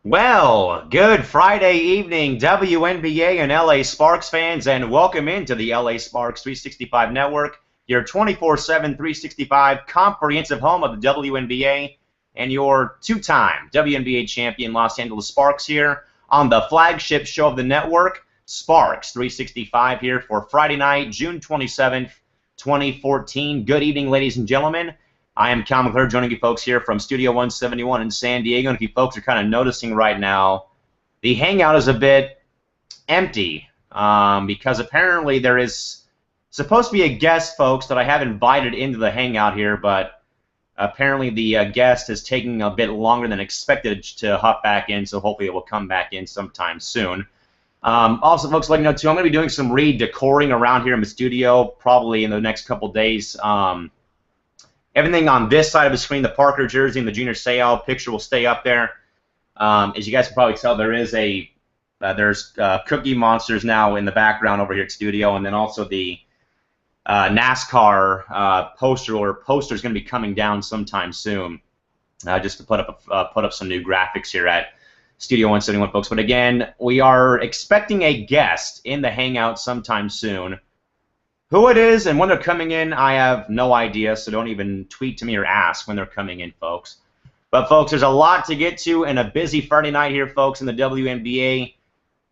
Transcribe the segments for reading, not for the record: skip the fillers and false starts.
Well, good Friday evening, WNBA and LA Sparks fans, and welcome into the LA Sparks 365 Network, your 24/7 365 comprehensive home of the WNBA and your two-time WNBA champion Los Angeles Sparks here on the flagship show of the network, Sparks 365 here for Friday night, June 27th, 2014. Good evening, ladies and gentlemen. I am Cal McClure, joining you folks here from Studio 171 in San Diego. And if you folks are kind of noticing right now, the hangout is a bit empty because apparently there is supposed to be a guest, folks, that I have invited into the hangout here, but apparently the guest is taking a bit longer than expected to hop back in, so hopefully it will come back in sometime soon. Also, folks, let you know, too, I'm going to be doing some re-decoring around here in the studio probably in the next couple days. Everything on this side of the screen, the Parker jersey and the Junior Seau picture will stay up there. As you guys can probably tell, there's Cookie Monsters now in the background over here at studio, and then also the NASCAR poster is going to be coming down sometime soon, just to put up some new graphics here at Studio 171, folks. But again, we are expecting a guest in the hangout sometime soon. Who it is and when they're coming in, I have no idea, so don't even tweet to me or ask when they're coming in, folks. But, folks, there's a lot to get to and a busy Friday night here, folks, in the WNBA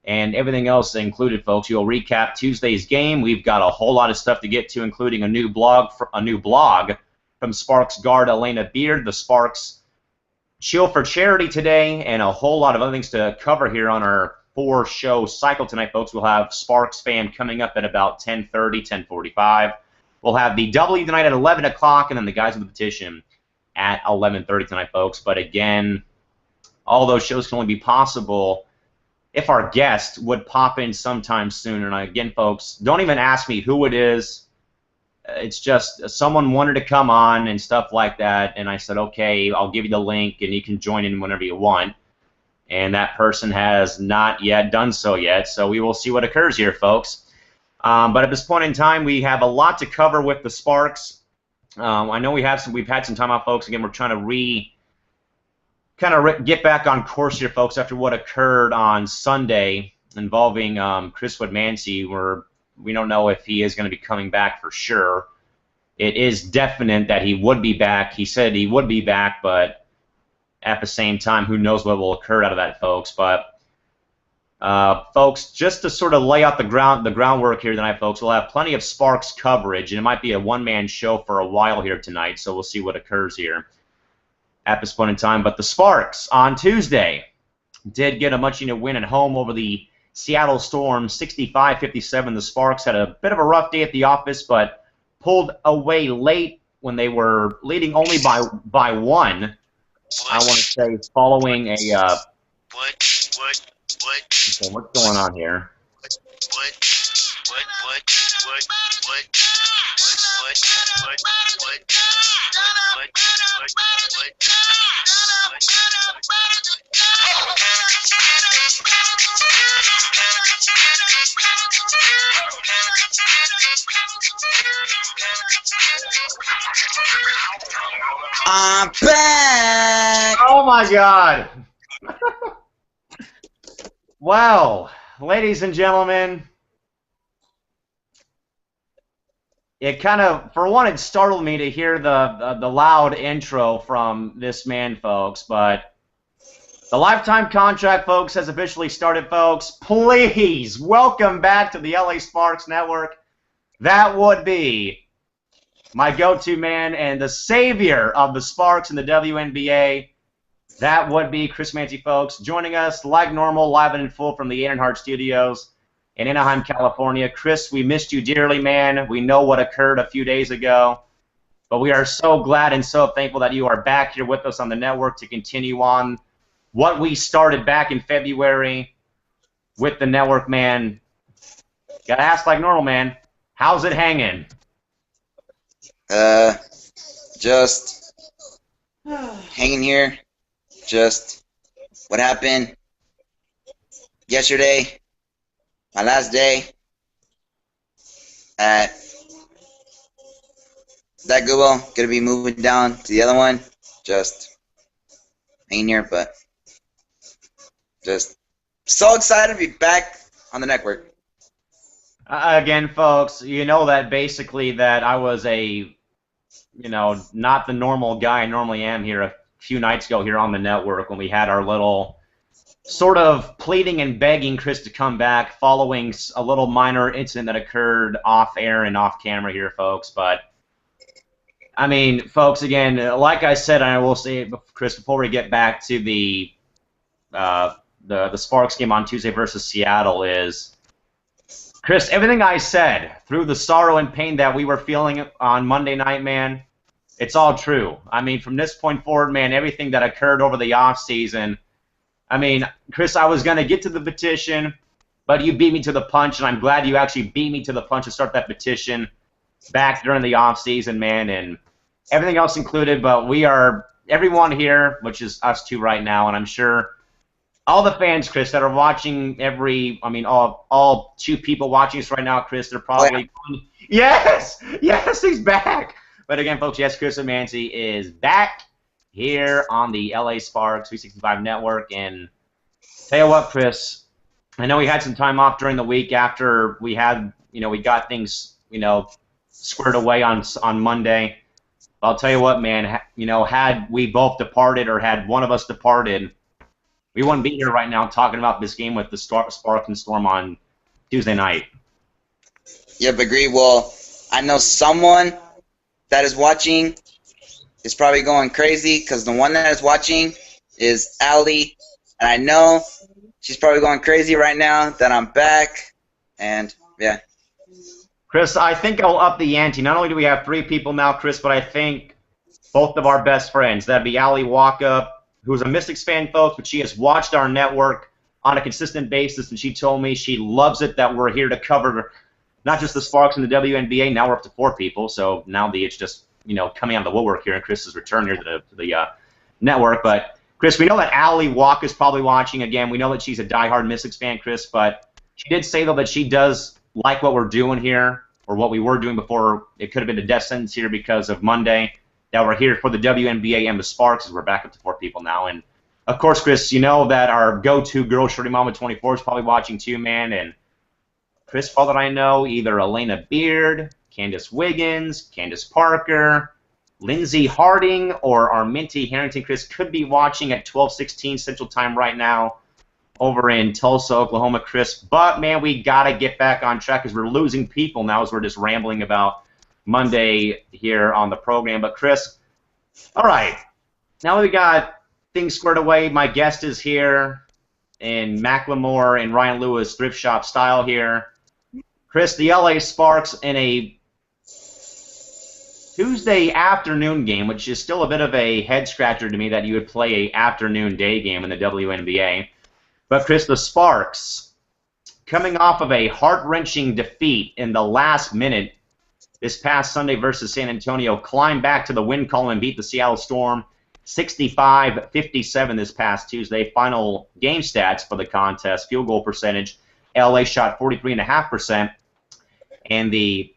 and everything else included, folks. You'll recap Tuesday's game. We've got a whole lot of stuff to get to, including a new blog from Sparks guard Elena Beard, the Sparks Chill for Charity today, and a whole lot of other things to cover here on our four-show cycle tonight, folks. We'll have Sparks Fan coming up at about 10:30, 10:45. We'll have the W tonight at 11 o'clock, and then the Guys with the Petition at 11:30 tonight, folks. But again, all those shows can only be possible if our guest would pop in sometime soon. And again, folks, don't even ask me who it is. It's just someone wanted to come on and stuff like that, and I said, okay, I'll give you the link, and you can join in whenever you want. And that person has not yet done so yet, so we will see what occurs here, folks. But at this point in time, we have a lot to cover with the Sparks. I know we've had some time off, folks. Again, we're trying to get back on course here, folks, after what occurred on Sunday involving Chris Woodmansey, where we don't know if he is going to be coming back for sure. It is definite that he would be back. He said he would be back, but at the same time, who knows what will occur out of that, folks. But, folks, just to sort of lay out the groundwork here tonight, folks, we'll have plenty of Sparks coverage, and it might be a one-man show for a while here tonight, so we'll see what occurs here at this point in time. But the Sparks, on Tuesday, did get a much-needed win at home over the Seattle Storm, 65-57. The Sparks had a bit of a rough day at the office, but pulled away late when they were leading only by one. I want to say following a okay, what's going on here? I'm back! Oh my God! Well, ladies and gentlemen, it kind of, for one, it startled me to hear the loud intro from this man, folks, but the lifetime contract, folks, has officially started, folks. Please welcome back to the LA Sparks Network. That would be my go-to man and the savior of the Sparks in the WNBA. That would be Chris Mancy, folks, joining us like normal, live and in full from the Anhart Studios in Anaheim, California. Chris, we missed you dearly, man. We know what occurred a few days ago, but we are so glad and so thankful that you are back here with us on the network to continue on what we started back in February with the network, man. Gotta ask like normal, man. How's it hanging? Just hanging here. Just what happened yesterday, my last day at that Goodwill. Gonna be moving down to the other one. Just hanging here, but Just so excited to be back on the network. Again, folks, you know that basically that I was not the normal guy I normally am here a few nights ago here on the network when we had our little sort of pleading and begging Chris to come back following a little minor incident that occurred off air and off camera here, folks. But I mean, folks, again, like I said, and I will say, Chris, before we get back to the Sparks game on Tuesday versus Seattle is, Chris, everything I said through the sorrow and pain that we were feeling on Monday night, man, it's all true. I mean, from this point forward, man, everything that occurred over the offseason, I mean, Chris, I was going to get to the petition, but you beat me to the punch, and I'm glad you actually beat me to the punch to start that petition back during the offseason, man, and everything else included. But we are, everyone here, which is us two right now, and I'm sure all the fans, Chris, that are watching all two people watching us right now, Chris, they're probably going, yes, he's back. But again, folks, yes, Chris Amanzi is back here on the LA Sparks 365 Network. And tell you what, Chris, I know we had some time off during the week after we had, we got things, squared away on Monday. But I'll tell you what, man, had we both departed or had one of us departed, we wouldn't be here right now talking about this game with the Sparks and Storm on Tuesday night. Yep, agree. Well, I know someone that is watching is probably going crazy because the one that is watching is Allie, and I know she's probably going crazy right now that I'm back, and yeah. Chris, I think I'll up the ante. Not only do we have 3 people now, Chris, but I think both of our best friends. That'd be Allie Walkup, who's a Mystics fan, folks, but she has watched our network on a consistent basis, and she told me she loves it that we're here to cover not just the Sparks and the WNBA. Now we're up to 4 people, so now it's just coming out of the woodwork here in Chris's return here to the network. But Chris, we know that Allie Walk is probably watching. Again, we know that she's a diehard Mystics fan, Chris, but she did say though that she does like what we're doing here, or what we were doing before. It could have been a death sentence here because of Monday. That we're here for the WNBA and the Sparks, as we're back up to 4 people now. And, of course, Chris, you know that our go-to girl, Shorty Mama 24, is probably watching too, man. And, Chris, for all that I know, either Elena Beard, Candace Wiggins, Candace Parker, Lindsey Harding, or our Minty Harrington, Chris, could be watching at 12:16 Central Time right now over in Tulsa, Oklahoma, Chris. But, man, we got to get back on track because we're losing people now as we're just rambling about Monday here on the program. But Chris, all right, now we got things squared away. My guest is here in Macklemore and Ryan Lewis thrift shop style here. Chris, the LA Sparks in a Tuesday afternoon game, which is still a bit of a head scratcher to me that you would play a afternoon day game in the WNBA. But Chris, the Sparks, coming off of a heart-wrenching defeat in the last minute this past Sunday versus San Antonio, climbed back to the win column and beat the Seattle Storm 65-57 this past Tuesday. Final game stats for the contest: field goal percentage, LA shot 43.5%, and the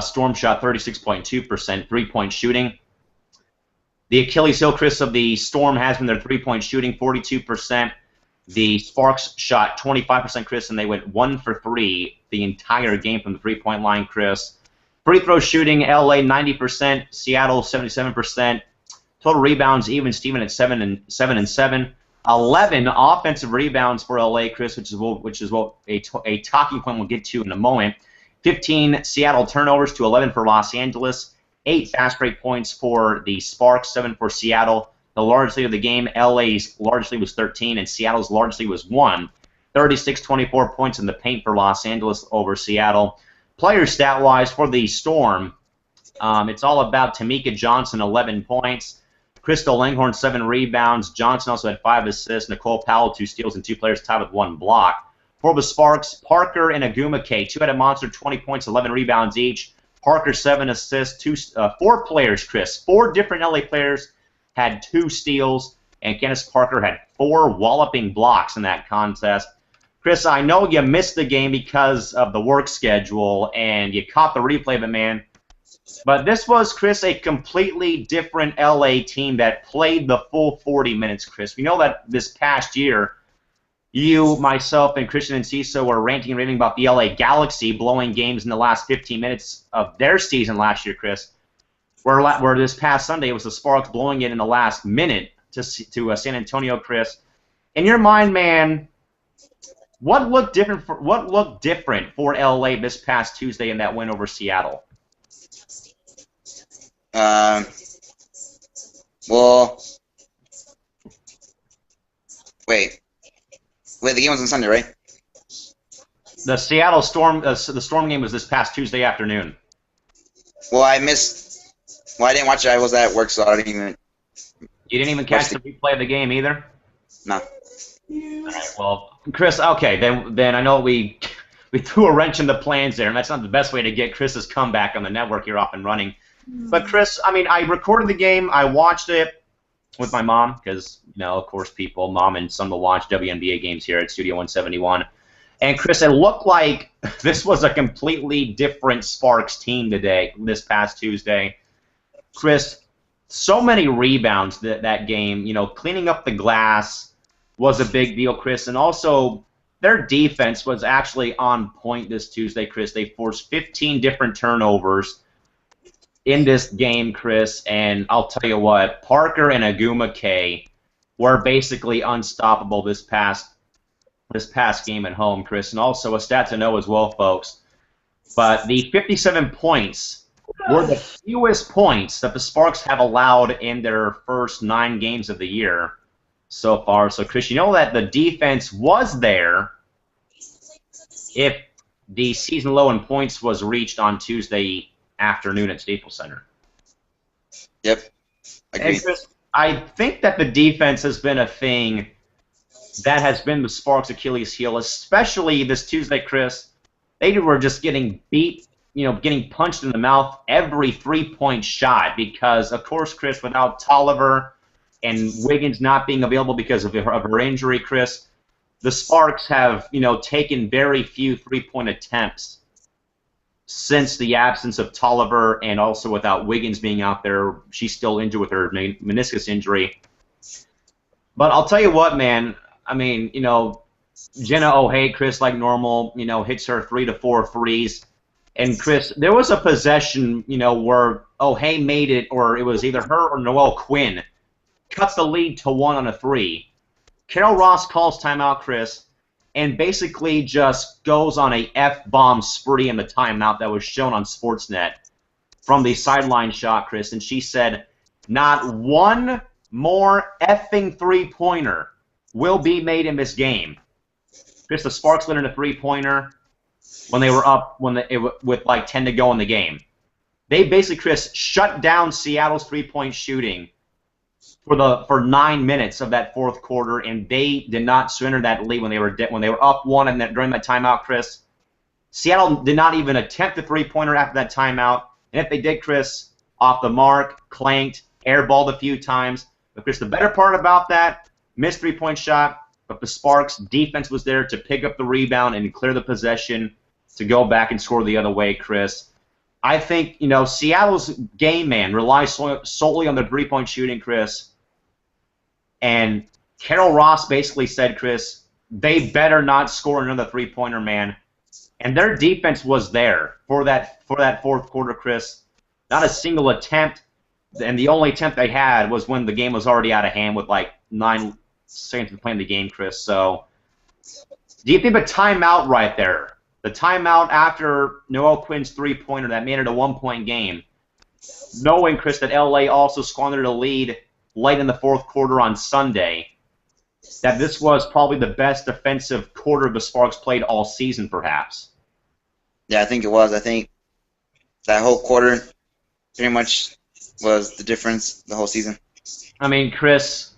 Storm shot 36.2%. Three-point shooting, the Achilles heel, Chris, of the Storm has been their three-point shooting, 42%. The Sparks shot 25%, Chris, and they went 1 for 3 the entire game from the three-point line, Chris. Free throw shooting, LA 90%, Seattle 77%. Total rebounds, even Steven at 7 and 7. 11 offensive rebounds for LA, Chris, which is what a talking point we'll get to in a moment. 15 Seattle turnovers to 11 for Los Angeles. 8 fast break points for the Sparks, 7 for Seattle. The largest lead of the game, LA's largest lead was 13, and Seattle's largest lead was 1. 36-24 points in the paint for Los Angeles over Seattle. Player stat-wise for the Storm, it's all about Tamika Johnson, 11 points. Crystal Langhorn, 7 rebounds. Johnson also had 5 assists. Nicole Powell, 2 steals, and 2 players tied with 1 block. For the Sparks, Parker and Agumake, 2 had a monster, 20 points, 11 rebounds each. Parker, 7 assists. 4 players, Chris. 4 different LA players had 2 steals, and Candace Parker had 4 walloping blocks in that contest. Chris, I know you missed the game because of the work schedule, and you caught the replay of it, man. But this was, Chris, a completely different LA team that played the full 40 minutes, Chris. We know that this past year, you, myself, and Christian and Ciso were ranting and raving about the LA Galaxy blowing games in the last 15 minutes of their season last year, Chris. Where this past Sunday it was the Sparks blowing it in the last minute to San Antonio, Chris. In your mind, man, what looked different for LA this past Tuesday in that win over Seattle? Well, wait, the game was on Sunday, right? The Seattle Storm, the Storm game was this past Tuesday afternoon. Well, I didn't watch it. I was at work, so I didn't even. You didn't even catch the replay of the game either? No. All right, well, Chris, okay, then I know we threw a wrench in the plans there, and that's not the best way to get Chris's comeback on the network here off and running. But Chris, I mean, I recorded the game, I watched it with my mom, because, you know, of course, mom and son will watch WNBA games here at Studio 171. And Chris, it looked like this was a completely different Sparks team this past Tuesday. Chris, so many rebounds that game, you know, cleaning up the glass was a big deal, Chris, and also their defense was actually on point this Tuesday, Chris. They forced 15 different turnovers in this game, Chris, and I'll tell you what, Parker and Aguma K were basically unstoppable this past game at home, Chris, and also a stat to know as well, folks. But the 57 points were the fewest points that the Sparks have allowed in their first 9 games of the year so far. So, Chris, you know that the defense was there if the season low in points was reached on Tuesday afternoon at Staples Center. Yep. Agreed. And Chris, I think that the defense has been a thing that has been the Sparks' Achilles heel, especially this Tuesday, Chris. They were just getting beat, you know, getting punched in the mouth every 3-point shot because, of course, Chris, without Tolliver and Wiggins not being available because of her injury, Chris, the Sparks have, you know, taken very few 3-point attempts since the absence of Tolliver, and also without Wiggins being out there. She's still injured with her meniscus injury. But I'll tell you what, man, I mean, you know, Jenna O'Haye, Chris, like normal, you know, hits her 3 to 4 threes. And, Chris, there was a possession, you know, where O'Haye made it, or it was either her or Noelle Quinn, cuts the lead to 1 on a 3. Carol Ross calls timeout, Chris, and basically just goes on a F-bomb spree in the timeout that was shown on Sportsnet from the sideline shot, Chris, and she said, not one more effing 3-pointer will be made in this game. Chris, the Sparks went in a 3-pointer when they were up with like 10 to go in the game. They basically, Chris, shut down Seattle's 3-point shooting for 9 minutes of that fourth quarter, and they did not surrender that lead when they were up 1 and during that timeout, Chris. Seattle did not even attempt the 3-pointer after that timeout, and if they did, Chris, off the mark, clanked, airballed a few times. But Chris, the better part about that, missed 3-point shot, but the Sparks defense was there to pick up the rebound and clear the possession to go back and score the other way, Chris. I think, you know, Seattle's game man relies solely on their 3-point shooting, Chris. And Carol Ross basically said, Chris, they better not score another 3-pointer, man. And their defense was there for that fourth quarter, Chris. Not a single attempt. And the only attempt they had was when the game was already out of hand with like 9 seconds to play in the game, Chris. So do you think the timeout right there, the timeout after Noelle Quinn's 3-pointer that made it a 1-point game, knowing, Chris, that LA also squandered a lead late in the fourth quarter on Sunday, that this was probably the best defensive quarter the Sparks played all season, perhaps? Yeah, I think it was. I think that whole quarter pretty much was the difference the whole season. I mean, Chris,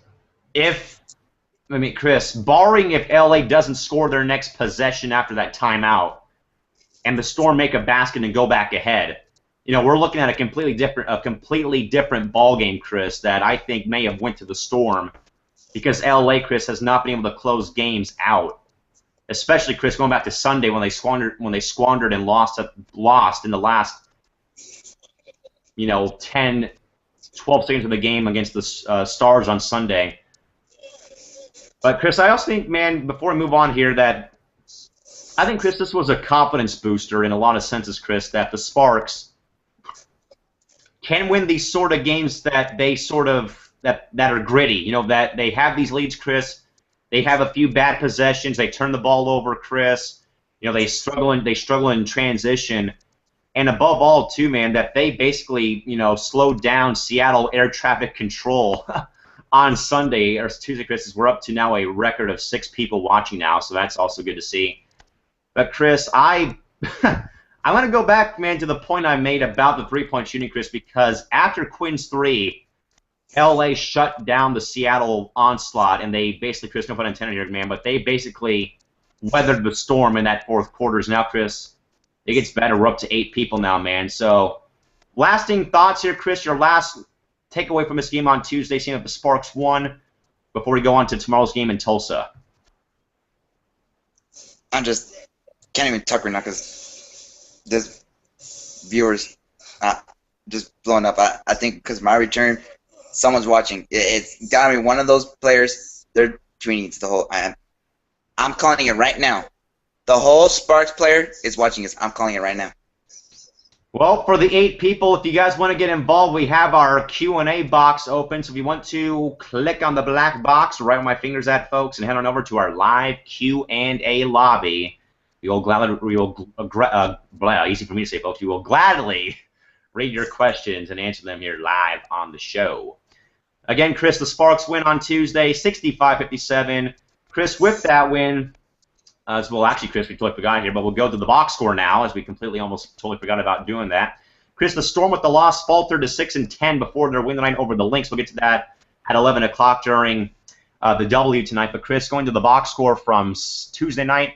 barring if LA doesn't score their next possession after that timeout and the Storm make a basket and go back ahead, you know, we're looking at a completely different ball game, Chris, that I think may have went to the Storm because LA, Chris, has not been able to close games out. Especially, Chris, going back to Sunday when they squandered and lost in the last, you know, 10, 12 seconds of the game against the Stars on Sunday. But, Chris, I also think, man, before we move on here, that I think, Chris, this was a confidence booster in a lot of senses, Chris, that the Sparks can win these sort of games that they sort of that are gritty. You know, that they have these leads, Chris. They have a few bad possessions. They turn the ball over, Chris. You know, they struggle in transition. And above all, too, man, that they basically, you know, slowed down Seattle air traffic control on Sunday or Tuesday, Chris. We're up to now a record of 6 people watching now, so that's also good to see. But, Chris, I want to go back, man, to the point I made about the three-point shooting, Chris, because after Quinn's 3, LA shut down the Seattle onslaught, and they basically, Chris, no pun intended here, man, but they basically weathered the storm in that fourth quarter. Now, Chris, it gets better. We're up to 8 people now, man. So, lasting thoughts here, Chris, your last takeaway from this game on Tuesday, seeing that the Sparks won, before we go on to tomorrow's game in Tulsa. I'm just can't even talk right now because this viewers just blowing up. I think because my return, someone's watching. It's got to be one of those players. They're tweeting to the whole. I'm calling it right now. The whole Sparks player is watching this. I'm calling it right now. Well, for the 8 people, if you guys want to get involved, we have our Q&A box open. So if you want to click on the black box, right where my finger's at, folks, and head on over to our live Q&A lobby. We will easy for me to say, folks. We will gladly read your questions and answer them here live on the show. Again, Chris, the Sparks win on Tuesday, 65-57. Chris, with that win, well, actually, Chris, we totally forgot here, but we'll go to the box score now, as we completely almost totally forgot about doing that. Chris, the Storm with the loss faltered to 6-10 before their win tonight over the Lynx. We'll get to that at 11 o'clock during the W tonight. But, Chris, going to the box score from Tuesday night,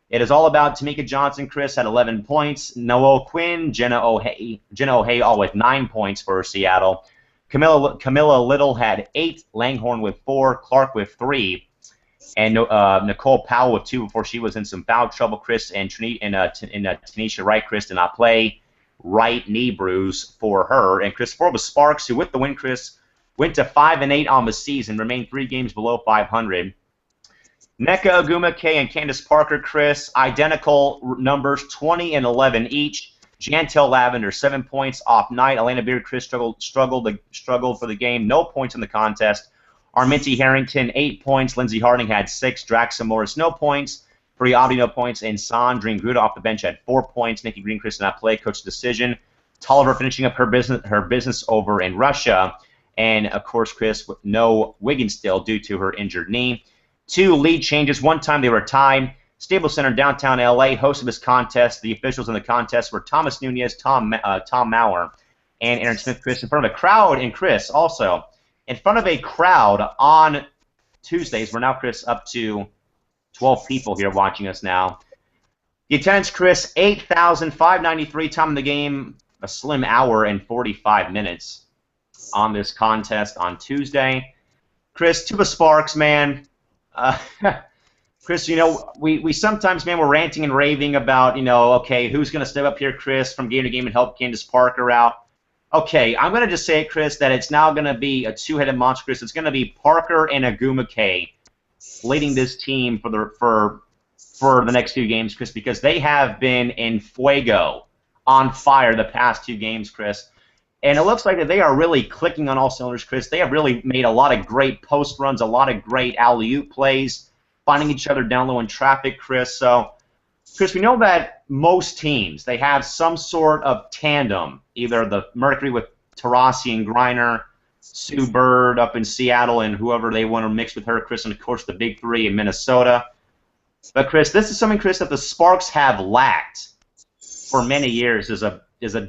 it is all about Tamika Johnson, Chris, at 11 points. Noah Quinn, Jenna O'Haye all with 9 points for Seattle. Camilla Little had 8, Langhorne with 4, Clark with 3. And Nicole Powell with 2 before she was in some foul trouble, Chris, and Tanisha Wright, Chris, did not play. Right knee bruise for her. And Chris, for the Sparks, who with the win, Chris, went to 5-8 on the season, remained 3 games below 500. Nneka Ogwumike and Candace Parker, Chris, identical numbers, 20 and 11 each. Jantel Lavender, 7 points off night. Elena Beard, Chris, struggled for the game. No points in the contest. Arminty Harrington, 8 points. Lindsey Harding had 6. Draxa Morris, no points. Bria Abdi, no points. And Sandrine Gruda off the bench had 4 points. Nikki Green, Chris, did not play. Coach decision. Tolliver finishing up her business over in Russia. And, of course, Chris, with no Wiggins still due to her injured knee. 2 lead changes. One time they were tied. Staples Center, downtown L.A., hosted this contest. The officials in the contest were Thomas Nunez, Tom Maurer, and Aaron Smith, Chris, in front of a crowd. And, Chris, also, in front of a crowd on Tuesdays, we're now, Chris, up to 12 people here watching us now. The attendance, Chris, 8,593. Time of the game, a slim hour and 45 minutes on this contest on Tuesday. Chris, to the Sparks, man. Chris, you know, we sometimes, man, we're ranting and raving about, you know, okay, who's going to step up here, Chris, from game to game and help Candace Parker out. Okay, I'm going to just say, Chris, that it's now going to be a 2-headed monster, Chris. It's going to be Parker and Ogwumike leading this team for the next 2 games, Chris, because they have been in fuego, on fire the past 2 games, Chris. And it looks like that they are really clicking on all cylinders, Chris. They have really made a lot of great post runs, a lot of great alley-oop plays, finding each other down low in traffic, Chris. So, Chris, we know that most teams, they have some sort of tandem, either the Mercury with Taurasi and Griner, Sue Bird up in Seattle, and whoever they want to mix with her, Chris, and, of course, the Big 3 in Minnesota. But, Chris, this is something, Chris, that the Sparks have lacked for many years, is a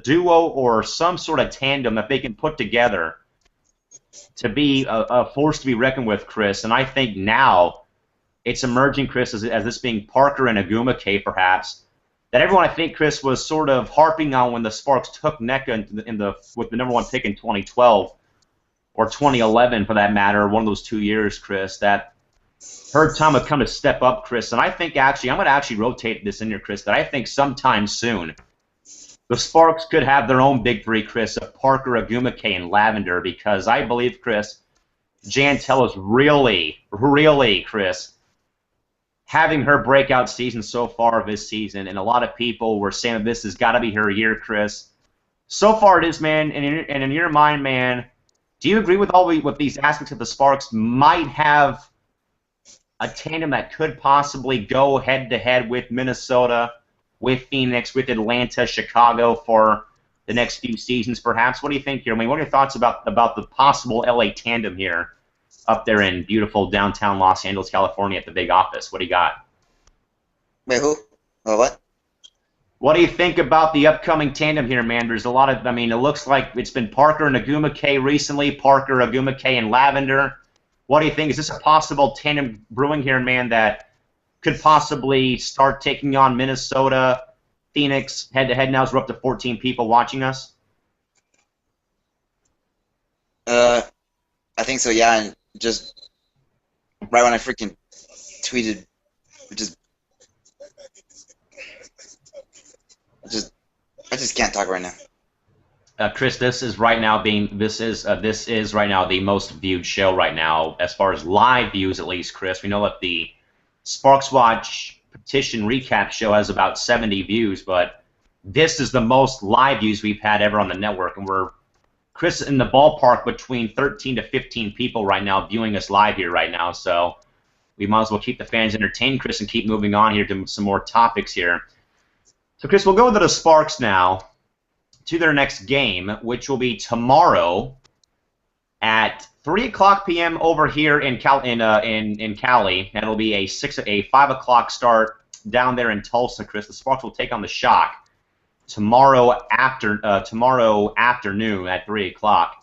duo or some sort of tandem that they can put together to be a force to be reckoned with, Chris. And I think now it's emerging, Chris, as this being Parker and Ogwumike, perhaps, that everyone, I think, Chris, was sort of harping on when the Sparks took Nneka with the number 1 pick in 2012 or 2011, for that matter, one of those 2 years, Chris, that her time would come to step up, Chris. And I think, actually, I'm going to actually rotate this in here, Chris, that I think sometime soon the Sparks could have their own Big 3, Chris, of Parker, Ogwumike, and Lavender, because I believe, Chris, Jantel is really, Chris, having her breakout season so far this season, and a lot of people were saying that this has got to be her year, Chris. So far it is, man, and in your mind, man, do you agree with with these aspects of the Sparks might have a tandem that could possibly go head-to-head with Minnesota, with Phoenix, with Atlanta, Chicago for the next few seasons, perhaps? What do you think here? I mean, what are your thoughts about the possible LA tandem here up there in beautiful downtown Los Angeles, California at the big office? What do you got? Wait, who? Oh, what? What do you think about the upcoming tandem here, man? There's a lot of, I mean, it looks like it's been Parker and Agumake recently, Parker, Agumake, and Lavender. What do you think? Is this a possible tandem brewing here, man, that could possibly start taking on Minnesota, Phoenix, head-to-head now as we're up to 14 people watching us? I think so, yeah, and just right when I freaking tweeted, I just can't talk right now. Chris, this is right now the most viewed show right now as far as live views, at least, Chris. We know that the Sparks Watch Petition Recap show has about 70 views, but this is the most live views we've had ever on the network, and we're, Chris, in the ballpark between 13 to 15 people right now viewing us live here right now, so we might as well keep the fans entertained, Chris, and keep moving on here to some more topics here. So, Chris, we'll go to the Sparks now, to their next game, which will be tomorrow at 3:00 p.m. over here in Cali. That'll be a 5 o'clock start down there in Tulsa, Chris. The Sparks will take on the Shock tomorrow afternoon at 3 o'clock.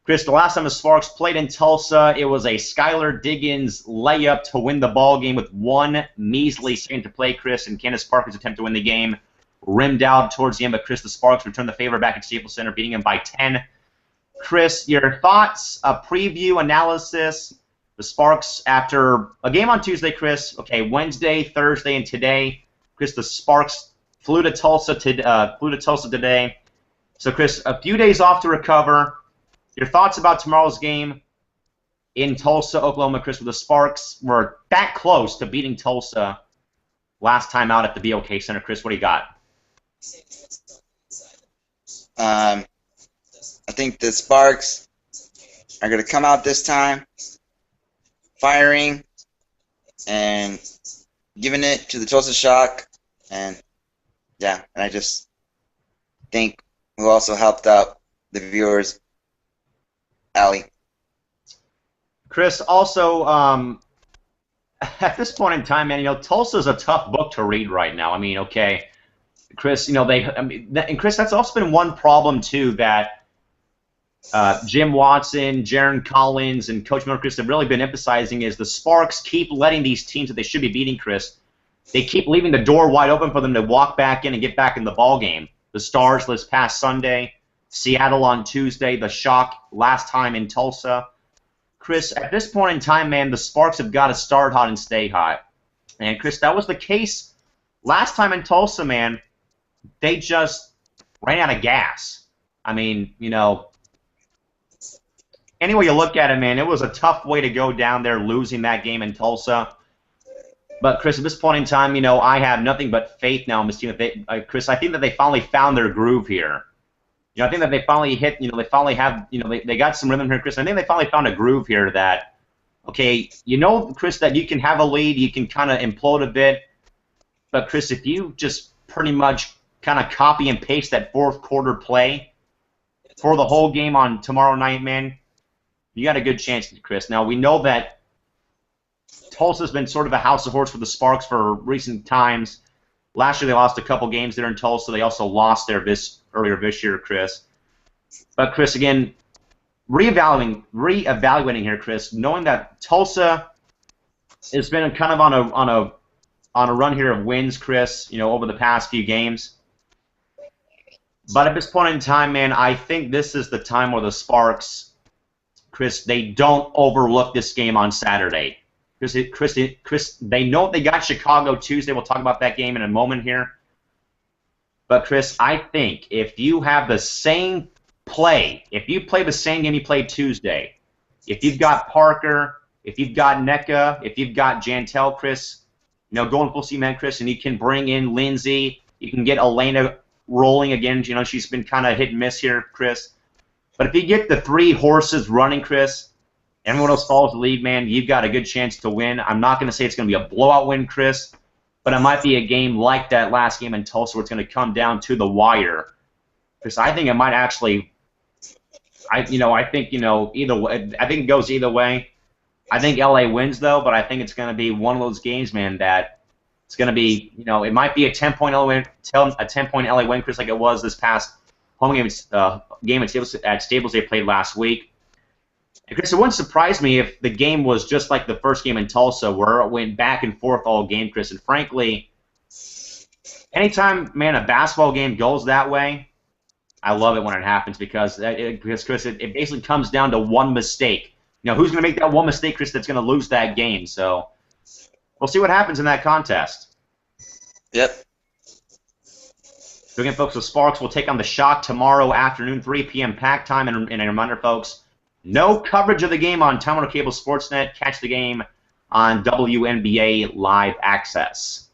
Chris, the last time the Sparks played in Tulsa, it was a Skylar Diggins layup to win the ball game with one measly second to play, Chris, and Candace Parker's attempt to win the game rimmed out towards the end, but Chris, the Sparks returned the favor back at Staples Center, beating him by 10. Chris, your thoughts, a preview, analysis, the Sparks after a game on Tuesday, Chris, okay, Wednesday, Thursday, and today. Chris, the Sparks flew to Tulsa today. So, Chris, a few days off to recover. Your thoughts about tomorrow's game in Tulsa, Oklahoma, Chris, where the Sparks were that close to beating Tulsa last time out at the BOK Center. Chris, what do you got? I think the Sparks are going to come out this time firing and giving it to the Tulsa Shock, and yeah, and I just think who also helped out the viewers, Allie. Chris, also, at this point in time, man, you know, Tulsa's a tough book to read right now. I mean, okay, Chris, you know, and Chris, that's also been one problem too that Jim Watson, Jaron Collins, and Coach Miller, Chris, have really been emphasizing is the Sparks keep letting these teams that they should be beating, Chris, they keep leaving the door wide open for them to walk back in and get back in the ball game. The Stars this past Sunday, Seattle on Tuesday, the Shock last time in Tulsa. Chris, at this point in time, man, the Sparks have got to start hot and stay hot. And, Chris, that was the case last time in Tulsa, man. They just ran out of gas. I mean, you know, any way you look at it, man, it was a tough way to go down there losing that game in Tulsa. But, Chris, at this point in time, you know, I have nothing but faith now in this team. Chris, I think that they finally found their groove here. You know, I think that they finally hit, you know, they finally have, you know, they got some rhythm here, Chris. I think they finally found a groove here that, okay, you know, Chris, that you can have a lead, you can kind of implode a bit. But, Chris, if you just pretty much kind of copy and paste that fourth quarter play for the whole game on tomorrow night, man, you got a good chance, Chris. Now, we know that Tulsa's been sort of a house of horse for the Sparks for recent times. Last year they lost a couple games there in Tulsa. They also lost there earlier this year, Chris. But, Chris, again, reevaluating here, Chris, knowing that Tulsa has been kind of on a run here of wins, Chris, you know, over the past few games. But at this point in time, man, I think this is the time where the Sparks, Chris, they don't overlook this game on Saturday. Chris, they know they got Chicago Tuesday. We'll talk about that game in a moment here. But, Chris, I think if you have the same play, if you play the same game you played Tuesday, If you've got Parker, if you've got NECA, if you've got Jantel, Chris, going full steam ahead, Chris, and you can bring in Lindsay, you can get Elena rolling again. She's been kind of hit and miss here, Chris. But if you get the 3 horses running, Chris, everyone else follows the lead, man, you've got a good chance to win. I'm not going to say it's going to be a blowout win, Chris, but it might be a game like that last game in Tulsa where it's going to come down to the wire. Because I think it might actually, I think, either way. I think it goes either way. I think LA wins, though, but I think it's going to be one of those games, man, that it's going to be, it might be a 10-point LA win, Chris, like it was this past home game at Stables they played last week. And Chris, it wouldn't surprise me if the game was just like the first game in Tulsa, where it went back and forth all game, Chris. And frankly, anytime, man, a basketball game goes that way, I love it when it happens because Chris, it basically comes down to one mistake. Who's going to make that one mistake, Chris, that's going to lose that game? So we'll see what happens in that contest. Yep. So again, folks, the Sparks will take on the Shock tomorrow afternoon, 3 p.m. pack time. And a reminder, folks, no coverage of the game on Time Warner Cable Sportsnet. Catch the game on WNBA Live Access.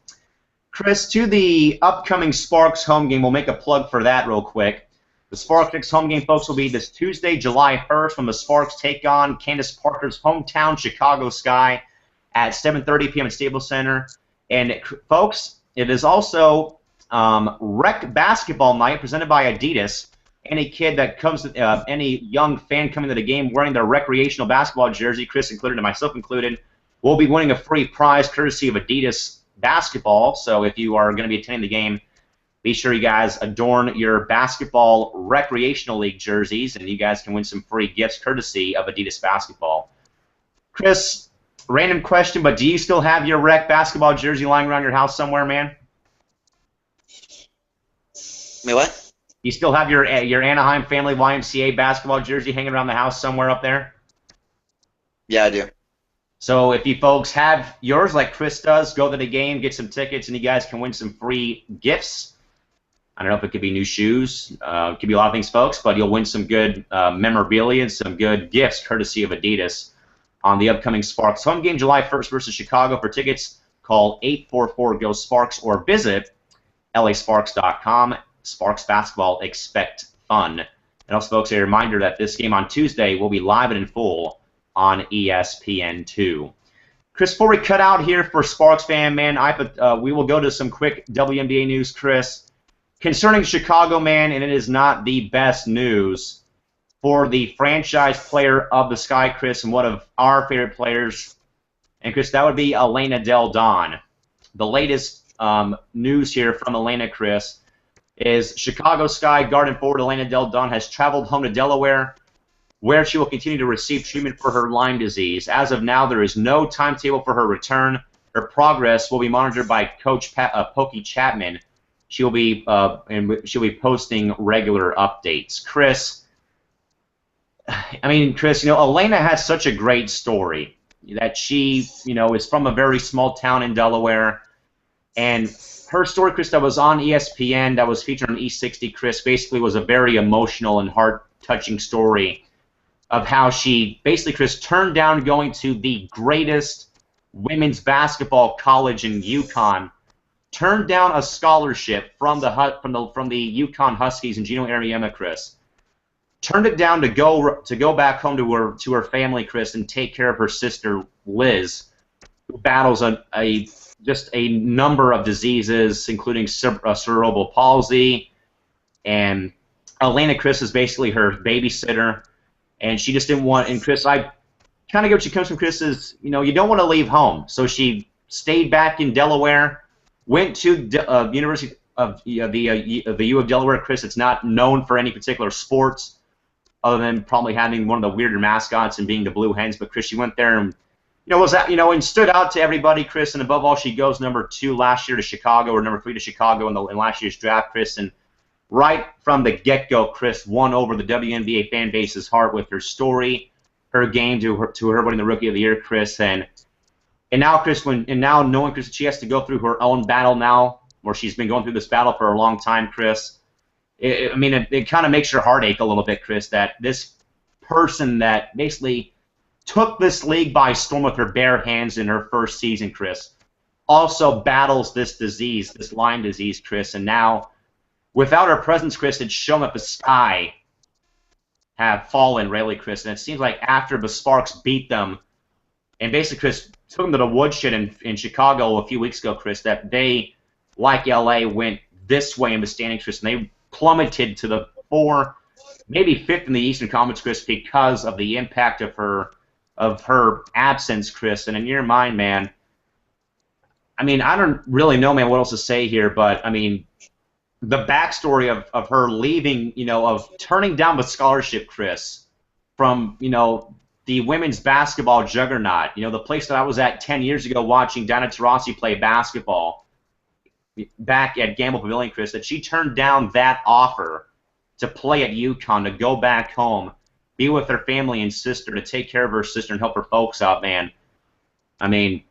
Chris, to the upcoming Sparks home game, we'll make a plug for that real quick. The Sparks home game, folks, will be this Tuesday, July 1st, when the Sparks take on Candace Parker's hometown Chicago Sky at 7:30 p.m. at Staples Center. And, folks, it is also Rec Basketball Night presented by Adidas. Any kid that comes, any young fan coming to the game wearing their recreational basketball jersey, Chris included and myself included, will be winning a free prize courtesy of Adidas Basketball. So if you are going to be attending the game, be sure you guys adorn your basketball recreational league jerseys, and you guys can win some free gifts courtesy of Adidas Basketball. Chris, random question, but do you still have your rec basketball jersey lying around your house somewhere, man? Me what? You still have your Anaheim Family YMCA basketball jersey hanging around the house somewhere up there? Yeah, I do. So if you folks have yours like Chris does, go to the game, get some tickets, and you guys can win some free gifts. I don't know if it could be new shoes. It could be a lot of things, folks, but you'll win some good memorabilia and some good gifts courtesy of Adidas on the upcoming Sparks home game July 1st versus Chicago. For tickets, call 844-GO-SPARKS or visit lasparks.com. Sparks Basketball, expect fun. And also, folks, a reminder that this game on Tuesday will be live and in full on ESPN2. Chris, before we cut out here for Sparks fan, man, we will go to some quick WNBA news, Chris. Concerning Chicago, man, and it is not the best news for the franchise player of the Sky, Chris, and one of our favorite players. And, Chris, that would be Elena Del Don. The latest news here from Elena, Chris, is Chicago Sky guard and forward Elena Del Don has traveled home to Delaware, where she will continue to receive treatment for her Lyme disease. As of now, there is no timetable for her return. Her progress will be monitored by Coach Pokey Chapman. She'll be posting regular updates. Chris, Chris, Elena has such a great story that she, is from a very small town in Delaware, and her story, Chris, that was on ESPN, that was featured on E60, Chris, basically was a very emotional and heart-touching story of how she basically, Chris, turned down going to the greatest women's basketball college in UConn, turned down a scholarship from the UConn Huskies and Gino Ariema, Chris. Turned it down to go back home to her family, Chris, and take care of her sister Liz, who battles just a number of diseases, including cerebral palsy. And Elena, Chris, is basically her babysitter, and she just didn't want. And Chris, I kind of get what she comes from. Chris is, you don't want to leave home, so she stayed back in Delaware. Went to University of the U of Delaware, Chris. It's not known for any particular sports, other than probably having one of the weirder mascots and being the Blue Hens. But Chris, she went there and and stood out to everybody, Chris. And above all, she goes number 2 last year to Chicago, or number 3 to Chicago in last year's draft, Chris. And right from the get-go, Chris won over the WNBA fan base's heart with her story, her game, to her winning the Rookie of the Year, Chris. And now, Chris, knowing Chris that she has to go through her own battle now, where she's been going through this battle for a long time, Chris, it kind of makes your heart ache a little bit, Chris, that this person that basically took this league by storm with her bare hands in her first season, Chris, also battles this disease, this Lyme disease, Chris, and now, without her presence, Chris, it's shown that the sky have fallen, really, Chris, and it seems like after the Sparks beat them, and basically, Chris, took them to the woodshed in Chicago a few weeks ago, Chris, that they, like LA, went this way in the standings, Chris, and they plummeted to the 4th, maybe 5th in the Eastern Conference, Chris, because of the impact of her absence, Chris. And in your mind, man, I mean, I don't really know, man, what else to say here, but, I mean, the backstory of her leaving, you know, of turning down the scholarship, Chris, from, you know, the women's basketball juggernaut, you know, the place that I was at 10 years ago watching Diana Taurasi play basketball back at Gamble Pavilion, Chris, that she turned down that offer to play at UConn, to go back home, be with her family and sister, to take care of her sister and help her folks out, man. I mean,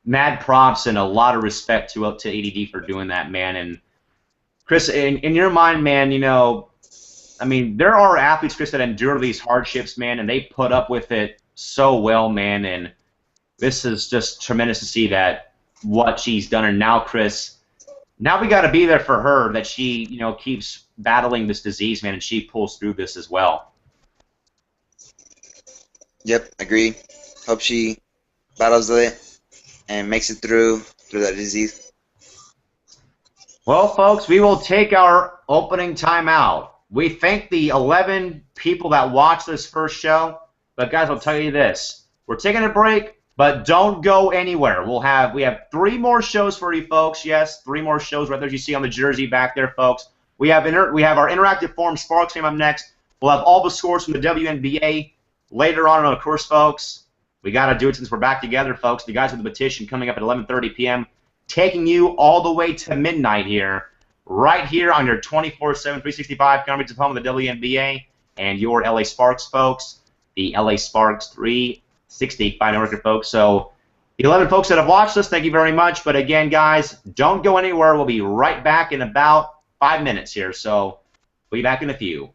mad props and a lot of respect to ADD for doing that, man. And Chris, in your mind, man, you know, I mean, there are athletes, Chris, that endure these hardships, man, and they put up with it so well, man. And this is just tremendous to see that what she's done. And now, Chris, now we got to be there for her, that she, you know, keeps battling this disease, man, and she pulls through this as well. Yep, agree. Hope she battles it and makes it through that disease. Well, folks, we will take our opening timeout. We thank the 11 people that watched this first show, but guys, I'll tell you this: we're taking a break, but don't go anywhere. We have 3 more shows for you folks. Yes, 3 more shows right there, as you see on the jersey back there, folks. We have our interactive forum Sparks game up next. We'll have all the scores from the WNBA later on, and of course, folks, we got to do it since we're back together, folks. The guys with the petition coming up at 11:30 p.m., taking you all the way to midnight here, right here on your 24/7, 365 coverage of home of the WNBA and your LA Sparks, folks. The LA Sparks 365 network, folks. So the 11 folks that have watched this, thank you very much. But again, guys, don't go anywhere. We'll be right back in about 5 minutes here. So we'll be back in a few.